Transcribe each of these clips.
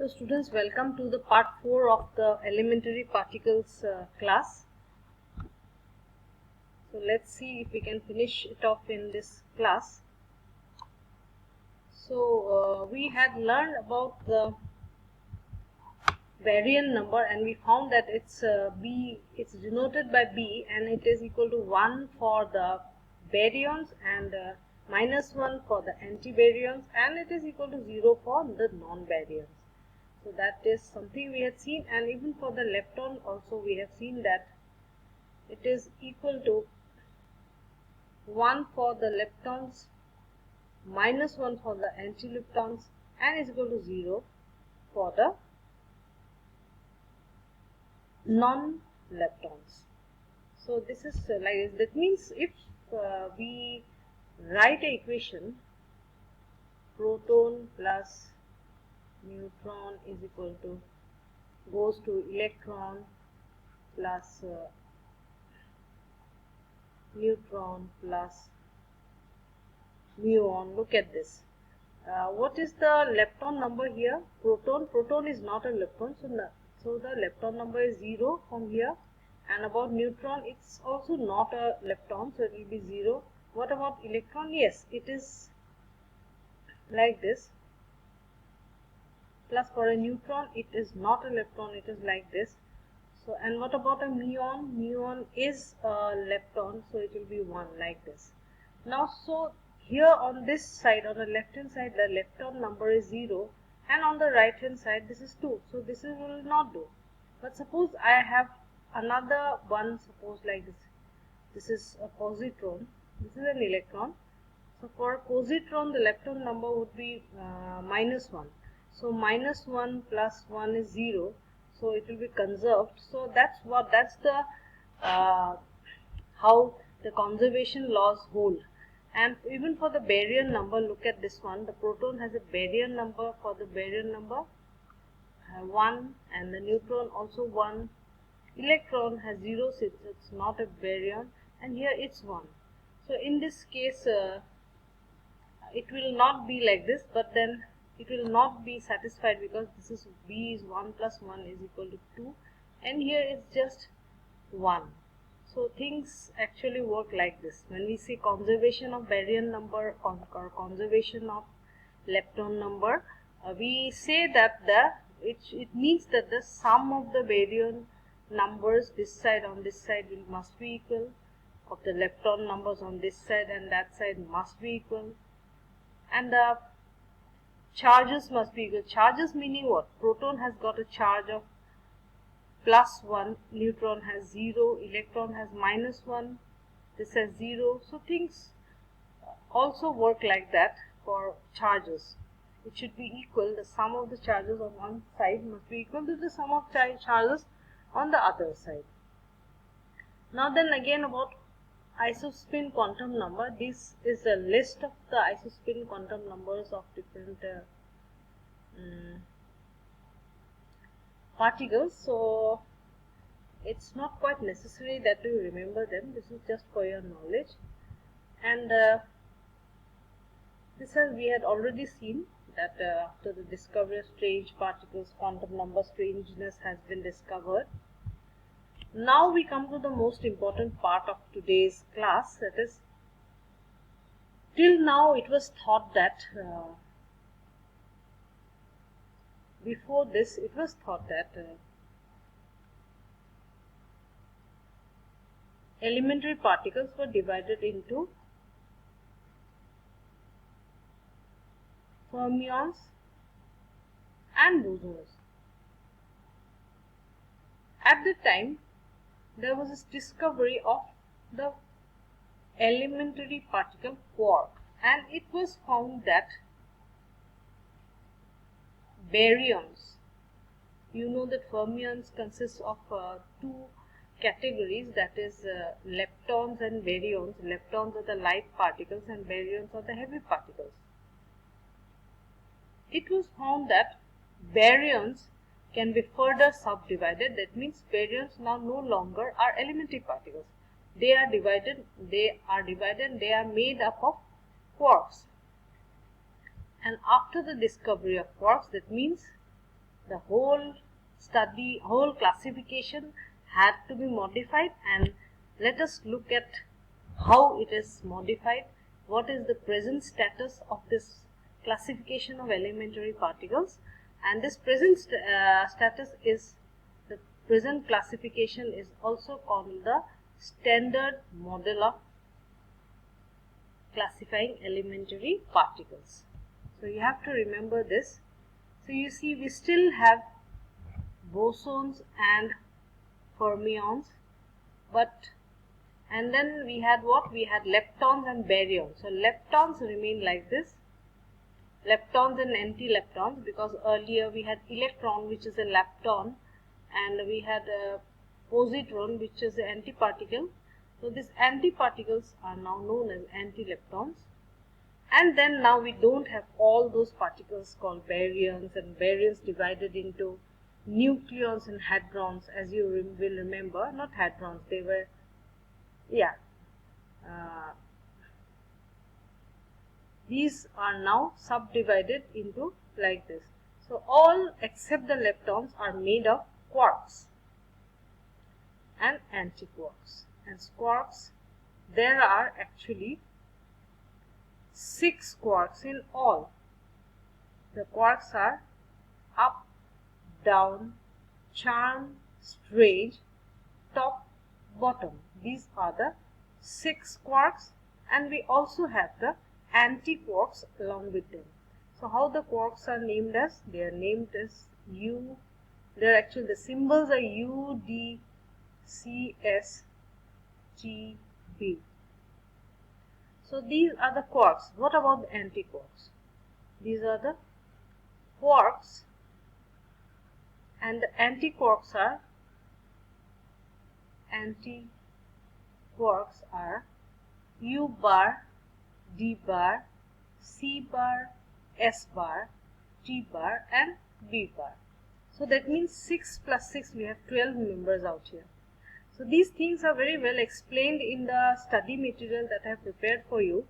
So students, welcome to the part 4 of the elementary particles class. So let's see if we can finish it off in this class. So we had learned about the baryon number, and we found that it's B, it's denoted by B, and it is equal to 1 for the baryons and -1 for the antibaryons, and it is equal to 0 for the non-baryons. So that is something we had seen, and even for the lepton also we have seen that it is equal to 1 for the leptons, -1 for the antileptons, and is equal to 0 for the non-leptons. So this is like that means if we write an equation, proton plus neutron is equal to goes to electron plus neutron plus muon. Look at this. What is the lepton number here? Proton is not a lepton, so the lepton number is 0 from here. And about neutron, it's also not a lepton, so it will be 0. What about electron? Yes, it is like this. Plus for a neutron, it is not a lepton, it is like this. So, and what about a muon? Muon is a lepton, so it will be 1 like this. Now, so here on this side, on the left hand side, the lepton number is 0, and on the right hand side, this is 2. So this will not do. But suppose I have another one, suppose like this. This is a positron, this is an electron. So for a positron, the lepton number would be -1. So -1 plus 1 is 0. So it will be conserved. So that's the how the conservation laws hold. And even for the baryon number, look at this one. The proton has a baryon number. For the baryon number 1, and the neutron also 1. Electron has 0 since it's not a baryon, and here it's 1. So in this case it will not be like this, but then it will not be satisfied because this is B is 1 plus 1 is equal to 2, and here it's just 1. So things actually work like this. When we say conservation of baryon number or conservation of lepton number, we say that it means that the sum of the baryon numbers this side on this side must be equal, of the lepton numbers on this side and that side must be equal, and the charges must be equal. Charges meaning what? Proton has got a charge of +1, neutron has 0, electron has -1, this has 0. So things also work like that for charges. It should be equal. The sum of the charges on one side must be equal to the sum of charges on the other side. Now then again about isospin quantum number. This is a list of the isospin quantum numbers of different particles. So it's not quite necessary that you remember them. This is just for your knowledge. And we had already seen that after the discovery of strange particles, quantum number strangeness has been discovered. Now we come to the most important part of today's class, that is, till now it was thought that before this it was thought that elementary particles were divided into fermions and bosons. At the time, there was this discovery of the elementary particle quark, and it was found that baryons, you know that fermions consist of two categories, that is leptons and baryons. Leptons are the light particles and baryons are the heavy particles. It was found that baryons can be further subdivided. That means baryons now no longer are elementary particles. They are divided, they are made up of quarks. And after the discovery of quarks, that means the whole classification had to be modified, and let us look at how it is modified, what is the present status of this classification of elementary particles. And this present status is, the present classification is also called the standard model of classifying elementary particles. So you have to remember this. So you see, we still have bosons and fermions, and then we had what? We had leptons and baryons. So leptons remain like this, leptons and anti-leptons, because earlier we had electron, which is a lepton, and we had a positron, which is an antiparticle. So these antiparticles are now known as anti-leptons. And then now we don't have all those particles called baryons, and baryons divided into nucleons and hadrons, as you will remember. Not hadrons, they were, these are now subdivided into like this. So all except the leptons are made of quarks and antiquarks. And quarks, there are actually 6 quarks in all. The quarks are up, down, charm, strange, top, bottom. These are the 6 quarks, and we also have the antiquarks along with them. So how the quarks are named as? They are named as U. They are actually, the symbols are U, D, C, S, T, B. So these are the quarks. What about the antiquarks? These are the quarks, and the antiquarks are U bar, D bar, C bar, S bar, T bar, and B bar. So that means 6 plus 6, we have 12 members out here. So these things are very well explained in the study material that I have prepared for you.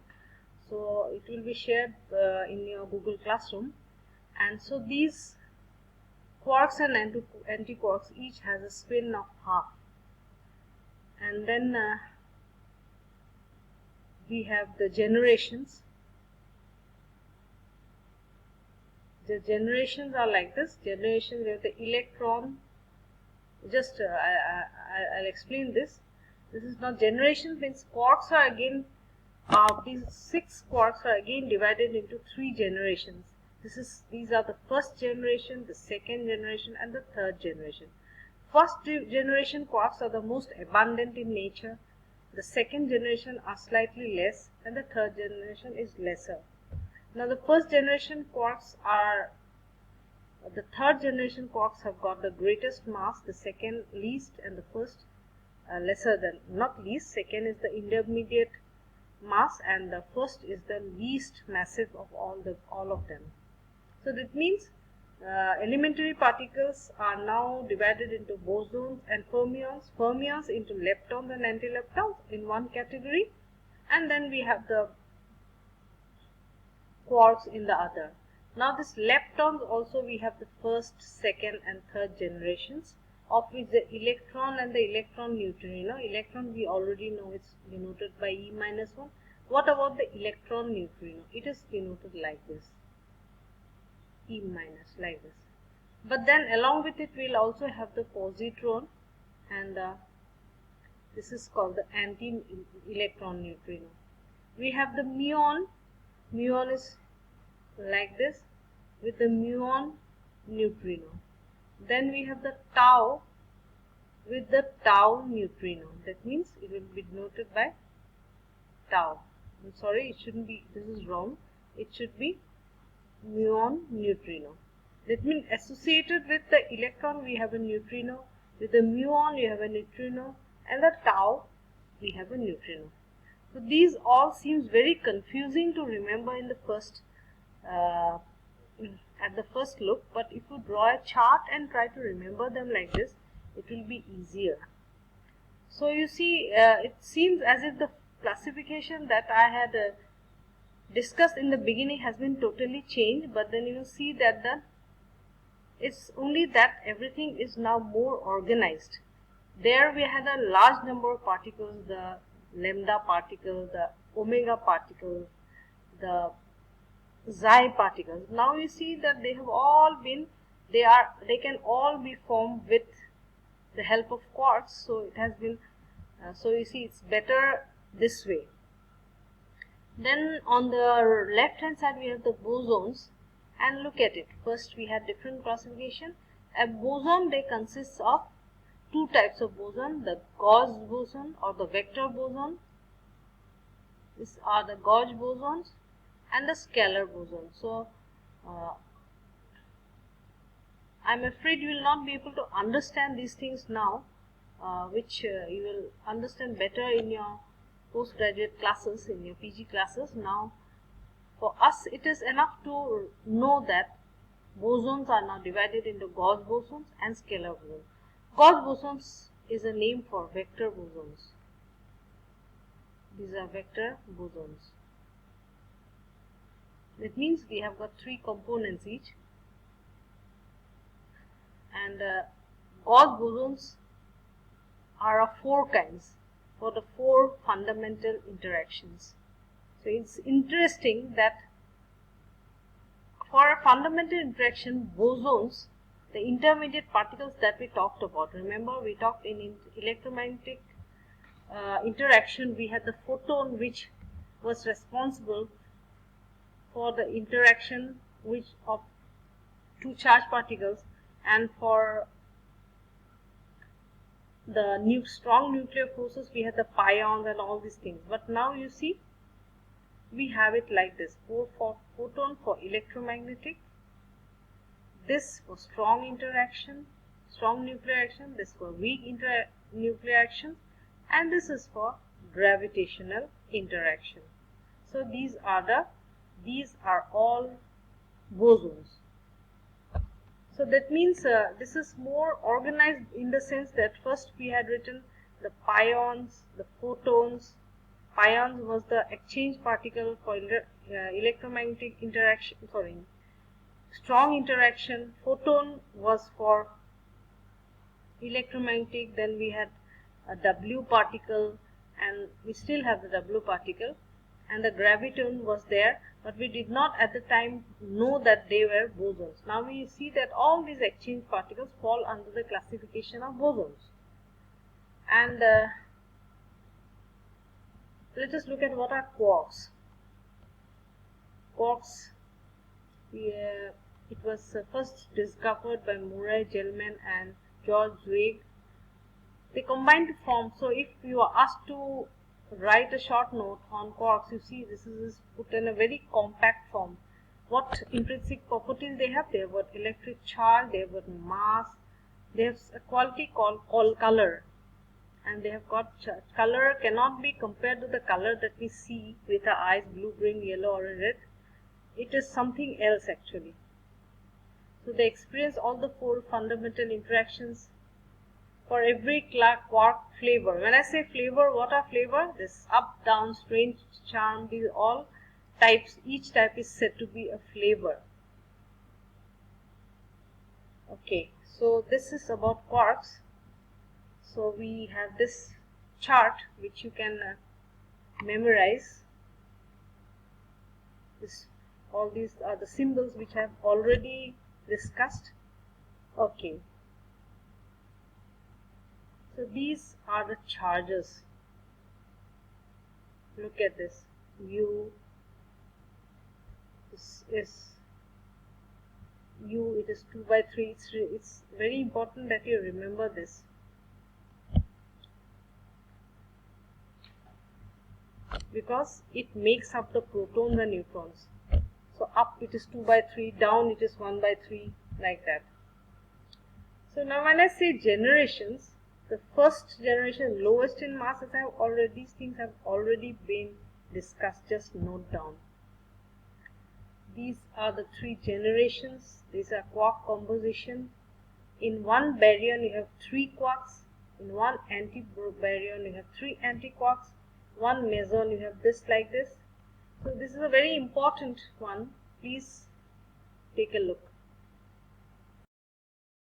So it will be shared in your Google Classroom. And so these quarks and antiquarks each has a spin of half. And then we have the generations. The generations are like this. Generations, we have the electron. Just I'll explain this. This is not generation, means quarks are again, these 6 quarks are again divided into 3 generations. These are the first generation, the second generation, and the third generation. First generation quarks are the most abundant in nature. The second generation are slightly less, and the third generation is lesser. Now the first generation quarks are, the third generation quarks have got the greatest mass, the second least, and the first lesser than, not least, second is the intermediate mass, and the first is the least massive of all of them. So that means elementary particles are now divided into bosons and fermions, fermions into leptons and antileptons in one category, and then we have the quarks in the other. Now this leptons also, we have the first, second, and third generations, of which the electron and the electron neutrino. Electron we already know, it's denoted by E minus 1. What about the electron neutrino? It is denoted like this, E minus, like this. But then along with it we'll also have the positron, and this is called the anti-electron neutrino. We have the muon. Muon is like this with the muon neutrino. Then we have the tau with the tau neutrino. That means it will be denoted by tau. I'm sorry, it shouldn't be, this is wrong. It should be muon neutrino. That means associated with the electron we have a neutrino, with the muon you have a neutrino, and the tau we have a neutrino. So these all seems very confusing to remember in the first at the first look, but if you draw a chart and try to remember them like this, it will be easier. So you see, it seems as if the classification that I had discussed in the beginning has been totally changed, but then you will see that the It's only that everything is now more organized. There we had a large number of particles, the lambda particle, the omega particle, the xi particles. Now you see that they have all been, they can all be formed with the help of quarks. So it has been, so you see it's better this way. Then on the left hand side we have the bosons, and look at it. First we have different classification. A boson, they consists of two types of boson, the gauge boson or the vector boson. These are the gauge bosons and the scalar boson. So I'm afraid you will not be able to understand these things now, which you will understand better in your postgraduate classes, in your PG classes. Now for us it is enough to know that bosons are now divided into gauge bosons and scalar bosons. Gauge bosons is a name for vector bosons. These are vector bosons. That means we have got three components each, and gauge bosons are of four kinds for the four fundamental interactions. So it's interesting that for a fundamental interaction, bosons, the intermediate particles that we talked about, remember we talked in electromagnetic interaction, we had the photon which was responsible for the interaction which of two charged particles, and for the strong nuclear forces we had the pions and all these things. But now you see we have it like this: photon for electromagnetic, this for strong interaction, strong nuclear action, this for weak nuclear action, and this is for gravitational interaction. So these are all bosons. So that means this is more organized in the sense that first we had written the pions, the photons. Pions was the exchange particle for electromagnetic interaction, strong interaction. Photon was for electromagnetic. Then we had a W particle, and we still have the W particle, and the graviton was there, but we did not at the time know that they were bosons. Now we see that all these exchange particles fall under the classification of bosons. And let us look at what are quarks. Quarks, it was first discovered by Murray Gell-Mann and George Zweig. They combine to form. So if you are asked to write a short note on quarks, you see this is put in a very compact form. What intrinsic properties they have? They have got electric charge, they have got mass, they have a quality called color, and they have got charge. Color cannot be compared to the color that we see with our eyes, blue, green, yellow or red. It is something else actually. So they experience all the four fundamental interactions for every quark flavor. When I say flavor, what are flavor? This up, down, strange, charm, these all types, each type is said to be a flavor. Okay, so this is about quarks. So we have this chart which you can memorize. All these are the symbols which I have already discussed. Okay. So these are the charges. Look at this. U, this is U, it is 2 by 3. It's very important that you remember this. Because it makes up the protons and neutrons. So up it is 2 by 3, down it is 1 by 3, like that. So now when I say generations, the first generation, lowest in mass, as I have already, these things have already been discussed. Just note down. These are the three generations. These are quark composition. In one baryon you have 3 quarks. In one anti-baryon you have 3 antiquarks. One meson you have this like this. So this is a very important one. Please take a look.